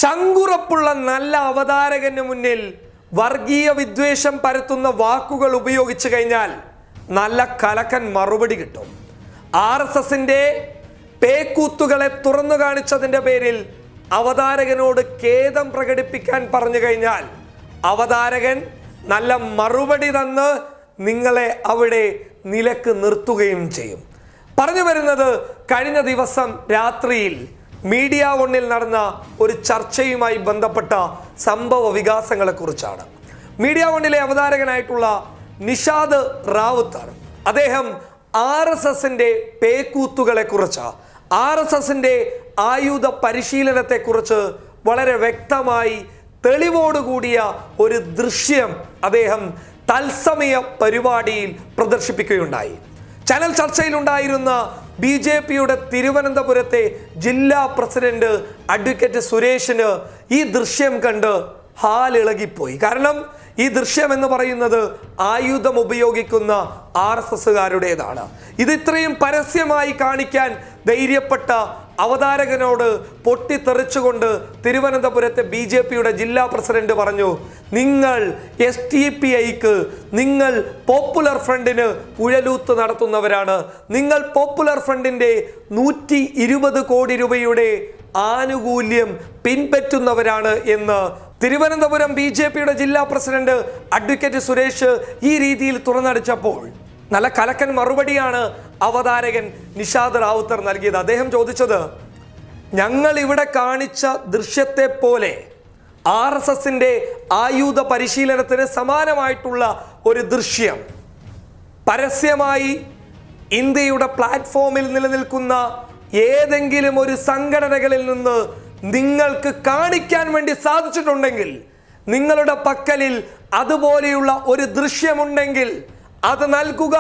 ചങ്കുറപ്പുള്ള നല്ല അവതാരകന് മുന്നിൽ വർഗീയ വിദ്വേഷം പരത്തുന്ന വാക്കുകൾ ഉപയോഗിച്ചു കഴിഞ്ഞാൽ നല്ല കലക്കൻ മറുപടി കിട്ടും. RSSന്റെ പേക്കൂത്തുകളെ തുറന്നു കാണിച്ചതിൻ്റെ പേരിൽ അവതാരകനോട് ഖേദം പ്രകടിപ്പിക്കാൻ പറഞ്ഞു കഴിഞ്ഞാൽ അവതാരകൻ നല്ല മറുപടി തന്ന് നിങ്ങളെ അവിടെ നിലക്ക് നിർത്തുകയും ചെയ്യും. പറഞ്ഞു വരുന്നത് കഴിഞ്ഞ ദിവസം രാത്രിയിൽ മീഡിയ വണ്ണിൽ നടന്ന ഒരു ചർച്ചയുമായി ബന്ധപ്പെട്ട സംഭവ വികാസങ്ങളെ കുറിച്ചാണ്. മീഡിയ വണ്ണിലെ അവതാരകനായിട്ടുള്ള നിഷാദ് റാവുത്തർ അദ്ദേഹം RSSന്റെ പേക്കൂത്തുകളെ കുറിച്ച്, RSSന്റെ ആയുധ പരിശീലനത്തെ കുറിച്ച് വളരെ വ്യക്തമായി തെളിവോടുകൂടിയ ഒരു ദൃശ്യം അദ്ദേഹം തത്സമയ പരിപാടിയിൽ പ്രദർശിപ്പിക്കുകയുണ്ടായി. ചാനൽ ചർച്ചയിലുണ്ടായിരുന്ന BJPയുടെ തിരുവനന്തപുരത്തെ ജില്ലാ പ്രസിഡന്റ് അഡ്വക്കേറ്റ് സുരേഷിന് ഈ ദൃശ്യം കണ്ട് ഹാലിളകിപ്പോയി. കാരണം ഈ ദൃശ്യം എന്ന് പറയുന്നത് ആയുധം ഉപയോഗിക്കുന്ന RSSകാരുടേതാണ്. ഇത് ഇത്രയും പരസ്യമായി കാണിക്കാൻ ധൈര്യപ്പെട്ട അവതാരകനോട് പൊട്ടിത്തെറിച്ചുകൊണ്ട് തിരുവനന്തപുരത്തെ BJPയുടെ ജില്ലാ പ്രസിഡന്റ് പറഞ്ഞു, നിങ്ങൾ STPIക്ക്, നിങ്ങൾ പോപ്പുലർ ഫ്രണ്ടിന് ഉഴലൂത്ത് നടത്തുന്നവരാണ്, നിങ്ങൾ പോപ്പുലർ ഫ്രണ്ടിന്റെ 120 കോടി രൂപയുടെ ആനുകൂല്യം പിൻപറ്റുന്നവരാണ് എന്ന് തിരുവനന്തപുരം BJPയുടെ ജില്ലാ പ്രസിഡന്റ് അഡ്വക്കേറ്റ് സുരേഷ് ഈ രീതിയിൽ തുറന്നടിച്ചപ്പോൾ നല്ല കലക്കൻ മറുപടിയാണ് അവതാരകൻ നിഷാദ് റാവുത്തർ നൽകിയത്. അദ്ദേഹം ചോദിച്ചത്, ഞങ്ങൾ ഇവിടെ കാണിച്ച ദൃശ്യത്തെ പോലെ RSSന്റെ ആയുധ പരിശീലനത്തിന് സമാനമായിട്ടുള്ള ഒരു ദൃശ്യം പരസ്യമായി ഇന്ത്യയുടെ പ്ലാറ്റ്ഫോമിൽ നിലനിൽക്കുന്ന ഏതെങ്കിലും ഒരു സംഘടനകളിൽ നിന്ന് നിങ്ങൾക്ക് കാണിക്കാൻ വേണ്ടി സാധിച്ചിട്ടുണ്ടെങ്കിൽ, നിങ്ങളുടെ പക്കലിൽ അതുപോലെയുള്ള ഒരു ദൃശ്യമുണ്ടെങ്കിൽ അത് നൽകുക.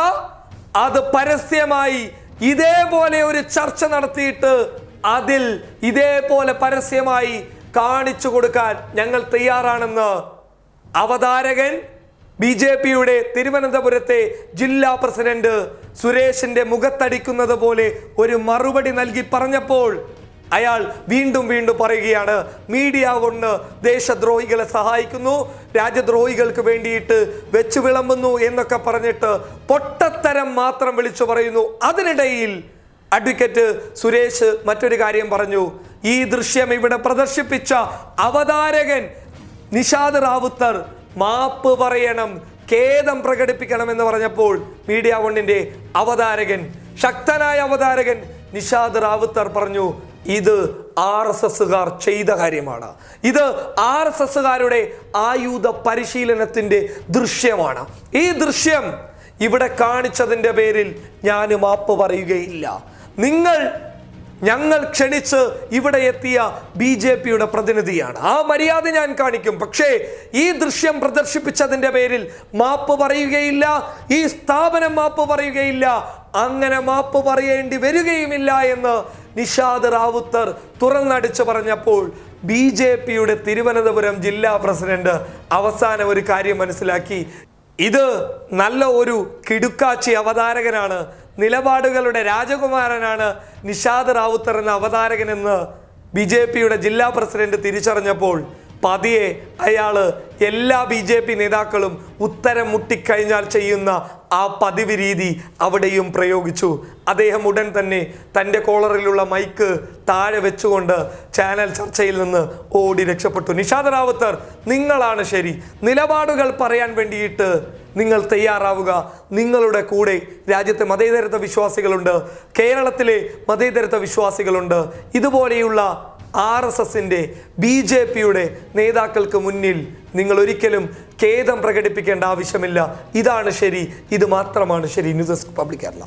അത് പരസ്യമായി ഇതേപോലെ ഒരു ചർച്ച നടത്തിയിട്ട് അതിൽ ഇതേപോലെ പരസ്യമായി കാണിച്ചു കൊടുക്കാൻ ഞങ്ങൾ തയ്യാറാണെന്ന് അവതാരകൻ BJPയുടെ തിരുവനന്തപുരത്തെ ജില്ലാ പ്രസിഡന്റ് സുരേഷിന്റെ മുഖത്തടിക്കുന്നത് പോലെ ഒരു മറുപടി നൽകി പറഞ്ഞപ്പോൾ അയാൾ വീണ്ടും പറയുകയാണ്, മീഡിയ കൊണ്ട് ദേശദ്രോഹികളെ സഹായിക്കുന്നു, രാജ്യദ്രോഹികൾക്ക് വേണ്ടിയിട്ട് വെച്ചു വിളമ്പുന്നു എന്നൊക്കെ പറഞ്ഞിട്ട് പൊട്ടത്തരം മാത്രം വിളിച്ചു പറയുന്നു. അതിനിടയിൽ അഡ്വക്കേറ്റ് സുരേഷ് മറ്റൊരു കാര്യം പറഞ്ഞു. ഈ ദൃശ്യം ഇവിടെ പ്രദർശിപ്പിച്ച അവതാരകൻ നിഷാദ് റാവുത്തർ മാപ്പ് പറയണം, ഖേദം പ്രകടിപ്പിക്കണം എന്ന് പറഞ്ഞപ്പോൾ മീഡിയ വണ്ണിന്റെ അവതാരകൻ, ശക്തനായ അവതാരകൻ നിഷാദ് റാവുത്തർ പറഞ്ഞു, ഇത് RSSകാർ ചെയ്ത കാര്യമാണ്, ഇത് RSSകാരുടെ ആയുധ പരിശീലനത്തിന്റെ ദൃശ്യമാണ്. ഈ ദൃശ്യം ഇവിടെ കാണിച്ചതിൻ്റെ പേരിൽ ഞാൻ മാപ്പ് പറയുകയില്ല. ഞങ്ങൾ ക്ഷണിച്ച് ഇവിടെ എത്തിയ BJPയുടെ പ്രതിനിധിയാണ്, ആ മര്യാദ ഞാൻ കാണിക്കും. പക്ഷേ ഈ ദൃശ്യം പ്രദർശിപ്പിച്ചതിൻ്റെ പേരിൽ മാപ്പ് പറയുകയില്ല, ഈ സ്ഥാപനം മാപ്പ് പറയുകയില്ല, അങ്ങനെ മാപ്പ് പറയേണ്ടി വരികയുമില്ല എന്ന് നിഷാദ് റാവുത്തർ തുറന്നടിച്ച് പറഞ്ഞപ്പോൾ BJPയുടെ തിരുവനന്തപുരം ജില്ലാ പ്രസിഡന്റ് അവസാനം ഒരു കാര്യം മനസ്സിലാക്കി. ഇത് നല്ല ഒരു കിടുക്കാച്ചി അവതാരകനാണ്, നിലപാടുകളുടെ രാജകുമാരനാണ് നിഷാദ് റാവുത്തർ എന്ന അവതാരകനെന്ന് BJPയുടെ ജില്ലാ പ്രസിഡന്റ് തിരിച്ചറിഞ്ഞപ്പോൾ പതിയെ അയാള് എല്ലാ BJP നേതാക്കളും ഉത്തരം മുട്ടിക്കഴിഞ്ഞാൽ ചെയ്യുന്ന ആ പതിവ് രീതി അവിടെയും പ്രയോഗിച്ചു. അദ്ദേഹം ഉടൻ തന്നെ തൻ്റെ കോളറിലുള്ള മൈക്ക് താഴെ വെച്ചുകൊണ്ട് ചാനൽ ചർച്ചയിൽ നിന്ന് ഓടി രക്ഷപ്പെട്ടു. നിഷാദ് റാവുത്തർ, നിങ്ങളാണ് ശരി, നിലപാടുകൾ പറയാൻ വേണ്ടിയിട്ട് നിങ്ങൾ തയ്യാറാവുക. നിങ്ങളുടെ കൂടെ രാജ്യത്തെ മതേതരത്വ വിശ്വാസികളുണ്ട്, കേരളത്തിലെ മതേതരത്വ വിശ്വാസികളുണ്ട്. ഇതുപോലെയുള്ള RSSന്റെ BJPയുടെ നേതാക്കൾക്ക് മുന്നിൽ നിങ്ങൾ ഒരിക്കലും ഖേദം പ്രകടിപ്പിക്കേണ്ട ആവശ്യമില്ല. ഇതാണ് ശരി, ഇത് മാത്രമാണ് ശരി. News desk public Kerala.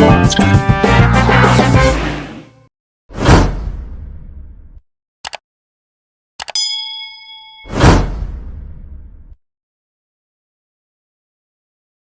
Podcast.